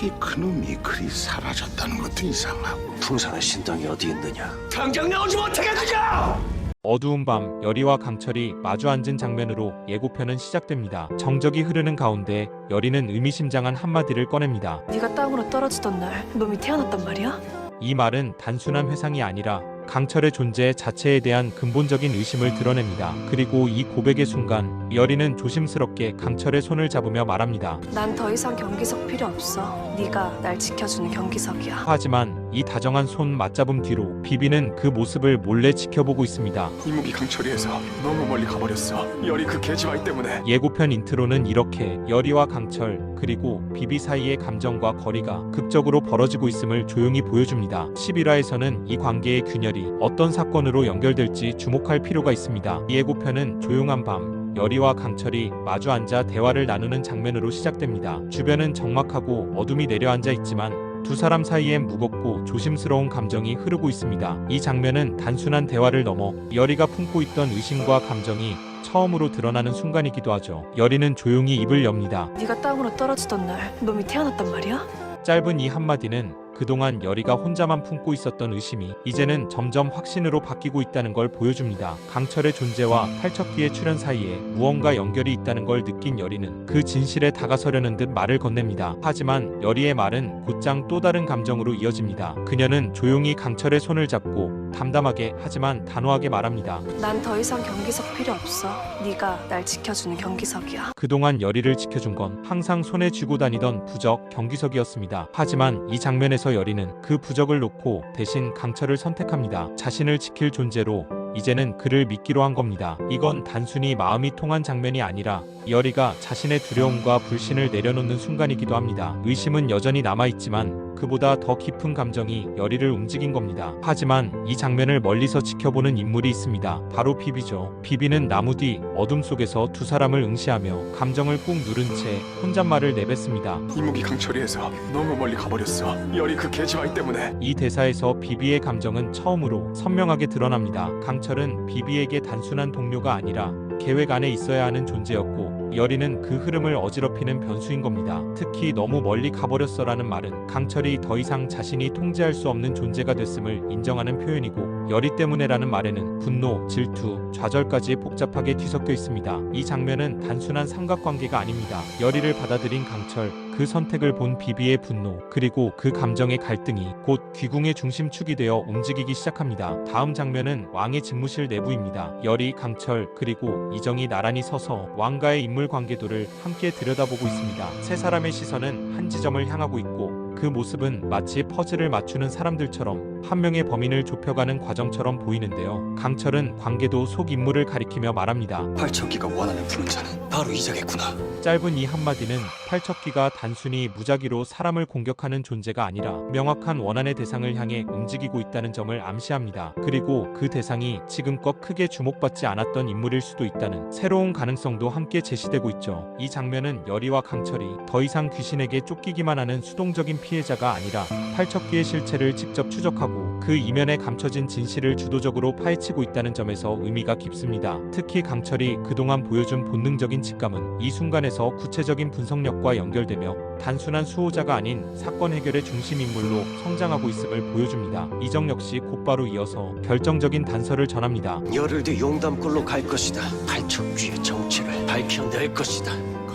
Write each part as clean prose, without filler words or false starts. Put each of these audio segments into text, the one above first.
저렇게 큰놈이 그리 사라졌다는 것도 이상하고. 풍산의 신당이 어디 있느냐? 당장 나오지 못하게 하자! 어두운 밤 열이와 강철이 마주 앉은 장면으로 예고편은 시작됩니다. 정적이 흐르는 가운데 열이는 의미심장한 한마디를 꺼냅니다. 네가 땅으로 떨어지던 날 놈이 태어났단 말이야? 이 말은 단순한 회상이 아니라 강철의 존재 자체에 대한 근본적인 의심을 드러냅니다. 그리고 이 고백의 순간 열이는 조심스럽게 강철의 손을 잡으며 말합니다. 난 더 이상 경기석 필요 없어. 네가 날 지켜주는 경기석이야. 하지만 이 다정한 손 맞잡음 뒤로 비비는 그 모습을 몰래 지켜보고 있습니다. 이무기 강철이에서 너무 멀리 가버렸어. 열이 그 계집아이 때문에. 예고편 인트로는 이렇게 열이와 강철 그리고 비비 사이의 감정과 거리가 극적으로 벌어지고 있음을 조용히 보여줍니다. 11화에서는 이 관계의 균열이 어떤 사건으로 연결될지 주목할 필요가 있습니다. 이 예고편은 조용한 밤 열이와 강철이 마주 앉아 대화를 나누는 장면으로 시작됩니다. 주변은 적막하고 어둠이 내려앉아 있지만 두 사람 사이엔 무겁고 조심스러운 감정이 흐르고 있습니다. 이 장면은 단순한 대화를 넘어 열이가 품고 있던 의심과 감정이 처음으로 드러나는 순간이기도 하죠. 열이는 조용히 입을 엽니다. 네가 땅으로 떨어지던 날 놈이 태어났단 말이야? 짧은 이 한마디는 그동안 열이가 혼자만 품고 있었던 의심이 이제는 점점 확신으로 바뀌고 있다는 걸 보여줍니다. 강철의 존재와 팔척기의 출현 사이에 무언가 연결이 있다는 걸 느낀 열이는 그 진실에 다가서려는 듯 말을 건넵니다. 하지만 열이의 말은 곧장 또 다른 감정으로 이어집니다. 그녀는 조용히 강철의 손을 잡고 담담하게 하지만 단호하게 말합니다. 난 더 이상 경기석 필요 없어. 네가 날 지켜주는 경기석이야. 그동안 열이를 지켜준 건 항상 손에 쥐고 다니던 부적 경기석이었습니다. 하지만 이 장면에서 열이는 그 부적을 놓고 대신 강철을 선택합니다. 자신을 지킬 존재로 이제는 그를 믿기로 한 겁니다. 이건 단순히 마음이 통한 장면이 아니라 열이가 자신의 두려움과 불신을 내려놓는 순간이기도 합니다. 의심은 여전히 남아있지만 그보다 더 깊은 감정이 열이를 움직인 겁니다. 하지만 이 장면을 멀리서 지켜보는 인물이 있습니다. 바로 비비죠. 비비는 나무 뒤 어둠 속에서 두 사람을 응시하며 감정을 꾹 누른 채 혼잣말을 내뱉습니다. 이무기 강철이에서 너무 멀리 가버렸어. 열이 그 계집아이 때문에. 이 대사에서 비비의 감정은 처음으로 선명하게 드러납니다. 강철은 비비에게 단순한 동료가 아니라 계획 안에 있어야 하는 존재였고 열이는 그 흐름을 어지럽히는 변수인 겁니다. 특히 너무 멀리 가버렸어라는 말은 강철이 더 이상 자신이 통제할 수 없는 존재가 됐음을 인정하는 표현이고 열이 때문에라는 말에는 분노, 질투, 좌절까지 복잡하게 뒤섞여 있습니다. 이 장면은 단순한 삼각관계가 아닙니다. 열이를 받아들인 강철, 그 선택을 본 비비의 분노, 그리고 그 감정의 갈등이 곧 귀궁의 중심축이 되어 움직이기 시작합니다. 다음 장면은 왕의 집무실 내부입니다. 열이, 강철, 그리고 이정이 나란히 서서 왕과의 인물 관계도를 함께 들여다보고 있습니다. 세 사람의 시선은 한 지점을 향하고 있고 그 모습은 마치 퍼즐을 맞추는 사람들처럼 한 명의 범인을 좁혀가는 과정처럼 보이는데요. 강철은 관계도 속 인물을 가리키며 말합니다. 팔척기가 원하는 푸른 자는 바로 이자겠구나. 짧은 이 한마디는 팔척기가 단순히 무작위로 사람을 공격하는 존재가 아니라 명확한 원한의 대상을 향해 움직이고 있다는 점을 암시합니다. 그리고 그 대상이 지금껏 크게 주목받지 않았던 인물일 수도 있다는 새로운 가능성도 함께 제시되고 있죠. 이 장면은 열이와 강철이 더 이상 귀신에게 쫓기기만 하는 수동적인 피해자가 아니라 팔척기의 실체를 직접 추적하고 그 이면에 감춰진 진실을 주도적으로 파헤치고 있다는 점에서 의미가 깊습니다. 특히 강철이 그동안 보여준 본능적인 직감은 이 순간에서 구체적인 분석력과 연결되며 단순한 수호자가 아닌 사건 해결의 중심 인물로 성장하고 있음을 보여줍니다. 이정 역시 곧바로 이어서 결정적인 단서를 전합니다. 열흘 뒤 용담굴로 갈 것이다. 팔척귀의 정체를 밝혀낼 것이다.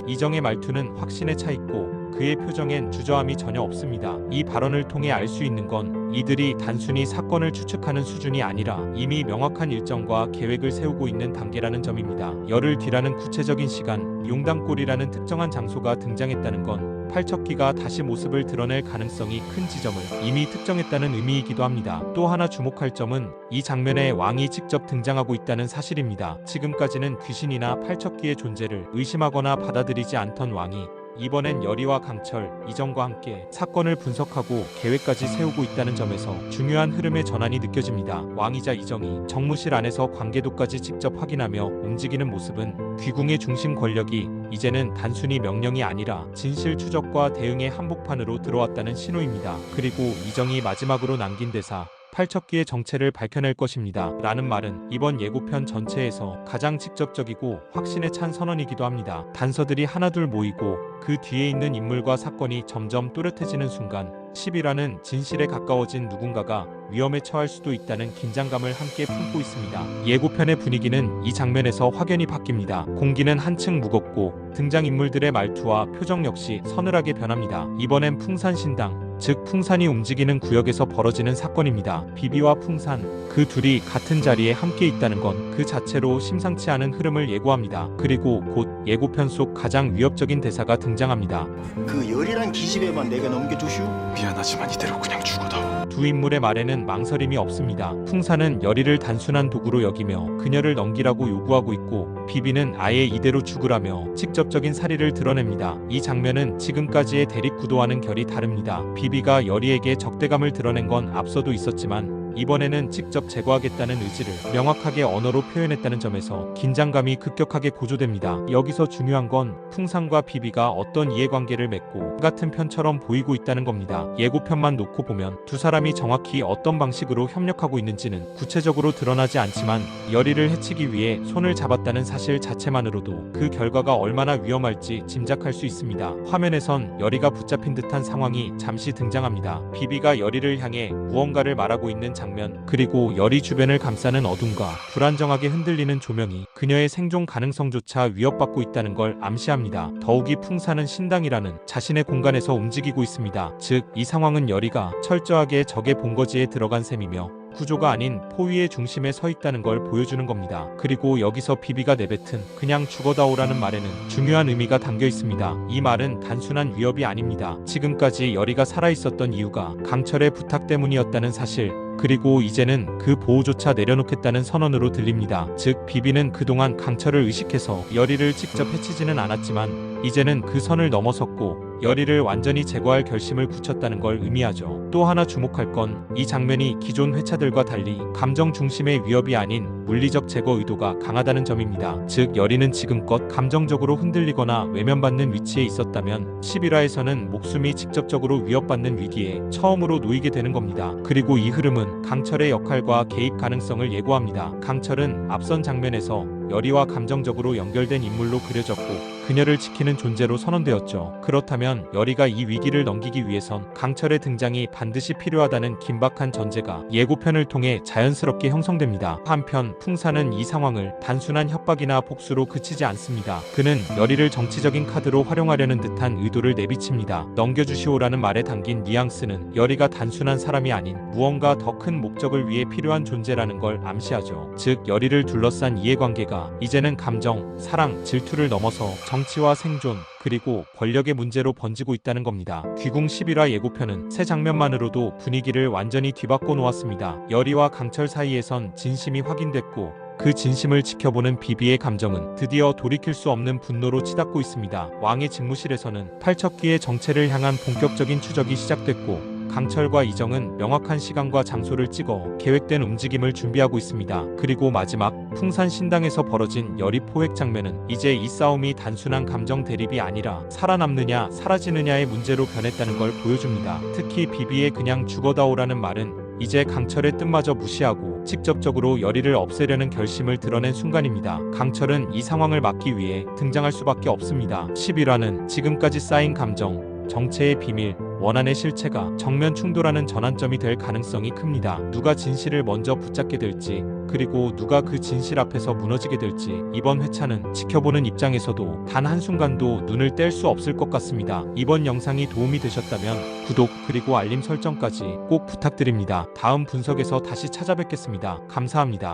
이정의 말투는 확신에 차 있고 그의 표정엔 주저함이 전혀 없습니다. 이 발언을 통해 알 수 있는 건 이들이 단순히 사건을 추측하는 수준이 아니라 이미 명확한 일정과 계획을 세우고 있는 단계라는 점입니다. 열흘 뒤라는 구체적인 시간, 용담골이라는 특정한 장소가 등장했다는 건 팔척기가 다시 모습을 드러낼 가능성이 큰 지점을 이미 특정했다는 의미이기도 합니다. 또 하나 주목할 점은 이 장면에 왕이 직접 등장하고 있다는 사실입니다. 지금까지는 귀신이나 팔척기의 존재를 의심하거나 받아들이지 않던 왕이 이번엔 열이와 강철, 이정과 함께 사건을 분석하고 계획까지 세우고 있다는 점에서 중요한 흐름의 전환이 느껴집니다. 왕이자 이정이 정무실 안에서 관계도까지 직접 확인하며 움직이는 모습은 귀궁의 중심 권력이 이제는 단순히 명령이 아니라 진실 추적과 대응의 한복판으로 들어왔다는 신호입니다. 그리고 이정이 마지막으로 남긴 대사, 팔척기의 정체를 밝혀낼 것입니다. 라는 말은 이번 예고편 전체에서 가장 직접적이고 확신에 찬 선언이기도 합니다. 단서들이 하나둘 모이고 그 뒤에 있는 인물과 사건이 점점 또렷해지는 순간 10이라는 진실에 가까워진 누군가가 위험에 처할 수도 있다는 긴장감을 함께 품고 있습니다. 예고편의 분위기는 이 장면에서 확연히 바뀝니다. 공기는 한층 무겁고 등장인물들의 말투와 표정 역시 서늘하게 변합니다. 이번엔 풍산신당, 즉 풍산이 움직이는 구역에서 벌어지는 사건입니다. 비비와 풍산, 그 둘이 같은 자리에 함께 있다는 건 그 자체로 심상치 않은 흐름을 예고합니다. 그리고 곧 예고편 속 가장 위협적인 대사가 등장합니다. 그 열이란 기집애만 내게 넘겨주시오. 미안하지만 이대로 그냥 죽어다오. 두 인물의 말에는 망설임이 없습니다. 풍산은 열이를 단순한 도구로 여기며 그녀를 넘기라고 요구하고 있고 비비는 아예 이대로 죽으라며 직접적인 사리를 드러냅니다. 이 장면은 지금까지의 대립 구도와는 결이 다릅니다. 비비가 열이에게 적대감을 드러낸 건 앞서도 있었지만 이번에는 직접 제거하겠다는 의지를 명확하게 언어로 표현했다는 점에서 긴장감이 급격하게 고조됩니다. 여기서 중요한 건 풍산과 비비가 어떤 이해관계를 맺고 같은 편처럼 보이고 있다는 겁니다. 예고편만 놓고 보면 두 사람이 정확히 어떤 방식으로 협력하고 있는지는 구체적으로 드러나지 않지만 열이를 해치기 위해 손을 잡았다는 사실 자체만으로도 그 결과가 얼마나 위험할지 짐작할 수 있습니다. 화면에선 열이가 붙잡힌 듯한 상황이 잠시 등장합니다. 비비가 열이를 향해 무언가를 말하고 있는 장면, 그리고 열이 주변을 감싸는 어둠과 불안정하게 흔들리는 조명이 그녀의 생존 가능성조차 위협받고 있다는 걸 암시합니다. 더욱이 풍산은 신당이라는 자신의 공간에서 움직이고 있습니다. 즉, 이 상황은 열이가 철저하게 적의 본거지에 들어간 셈이며 구조가 아닌 포위의 중심에 서 있다는 걸 보여주는 겁니다. 그리고 여기서 비비가 내뱉은 그냥 죽어다오라는 말에는 중요한 의미가 담겨 있습니다. 이 말은 단순한 위협이 아닙니다. 지금까지 열이가 살아있었던 이유가 강철의 부탁 때문이었다는 사실, 그리고 이제는 그 보호조차 내려놓겠다는 선언으로 들립니다. 즉, 비비는 그동안 강철을 의식해서 열이를 직접 해치지는 않았지만 이제는 그 선을 넘어섰고 열이를 완전히 제거할 결심을 굳혔다는 걸 의미하죠. 또 하나 주목할 건 이 장면이 기존 회차들과 달리 감정 중심의 위협이 아닌 물리적 제거 의도가 강하다는 점입니다. 즉, 열이는 지금껏 감정적으로 흔들리거나 외면받는 위치에 있었다면 11화에서는 목숨이 직접적으로 위협받는 위기에 처음으로 놓이게 되는 겁니다. 그리고 이 흐름은 강철의 역할과 개입 가능성을 예고합니다. 강철은 앞선 장면에서 열이와 감정적으로 연결된 인물로 그려졌고 그녀를 지키는 존재로 선언되었죠. 그렇다면 열이가 이 위기를 넘기기 위해선 강철의 등장이 반드시 필요하다는 긴박한 전제가 예고편을 통해 자연스럽게 형성됩니다. 한편 풍산은 이 상황을 단순한 협박이나 복수로 그치지 않습니다. 그는 열이를 정치적인 카드로 활용하려는 듯한 의도를 내비칩니다. 넘겨주시오라는 말에 담긴 뉘앙스는 열이가 단순한 사람이 아닌 무언가 더 큰 목적을 위해 필요한 존재라는 걸 암시하죠. 즉, 열이를 둘러싼 이해관계가 이제는 감정, 사랑, 질투를 넘어서 정치와 생존, 그리고 권력의 문제로 번지고 있다는 겁니다. 귀궁 11화 예고편은 새 장면만으로도 분위기를 완전히 뒤바꿔 놓았습니다. 열이와 강철 사이에선 진심이 확인됐고 그 진심을 지켜보는 비비의 감정은 드디어 돌이킬 수 없는 분노로 치닫고 있습니다. 왕의 직무실에서는 팔척기의 정체를 향한 본격적인 추적이 시작됐고 강철과 이정은 명확한 시간과 장소를 찍어 계획된 움직임을 준비하고 있습니다. 그리고 마지막 풍산 신당에서 벌어진 열이 포획 장면은 이제 이 싸움이 단순한 감정 대립이 아니라 살아남느냐 사라지느냐의 문제로 변했다는 걸 보여줍니다. 특히 비비의 그냥 죽어다오라는 말은 이제 강철의 뜻마저 무시하고 직접적으로 열이를 없애려는 결심을 드러낸 순간입니다. 강철은 이 상황을 막기 위해 등장할 수밖에 없습니다. 11화는 지금까지 쌓인 감정, 정체의 비밀, 원한의 실체가 정면 충돌하는 전환점이 될 가능성이 큽니다. 누가 진실을 먼저 붙잡게 될지, 그리고 누가 그 진실 앞에서 무너지게 될지 이번 회차는 지켜보는 입장에서도 단 한순간도 눈을 뗄 수 없을 것 같습니다. 이번 영상이 도움이 되셨다면 구독 그리고 알림 설정까지 꼭 부탁드립니다. 다음 분석에서 다시 찾아뵙겠습니다. 감사합니다.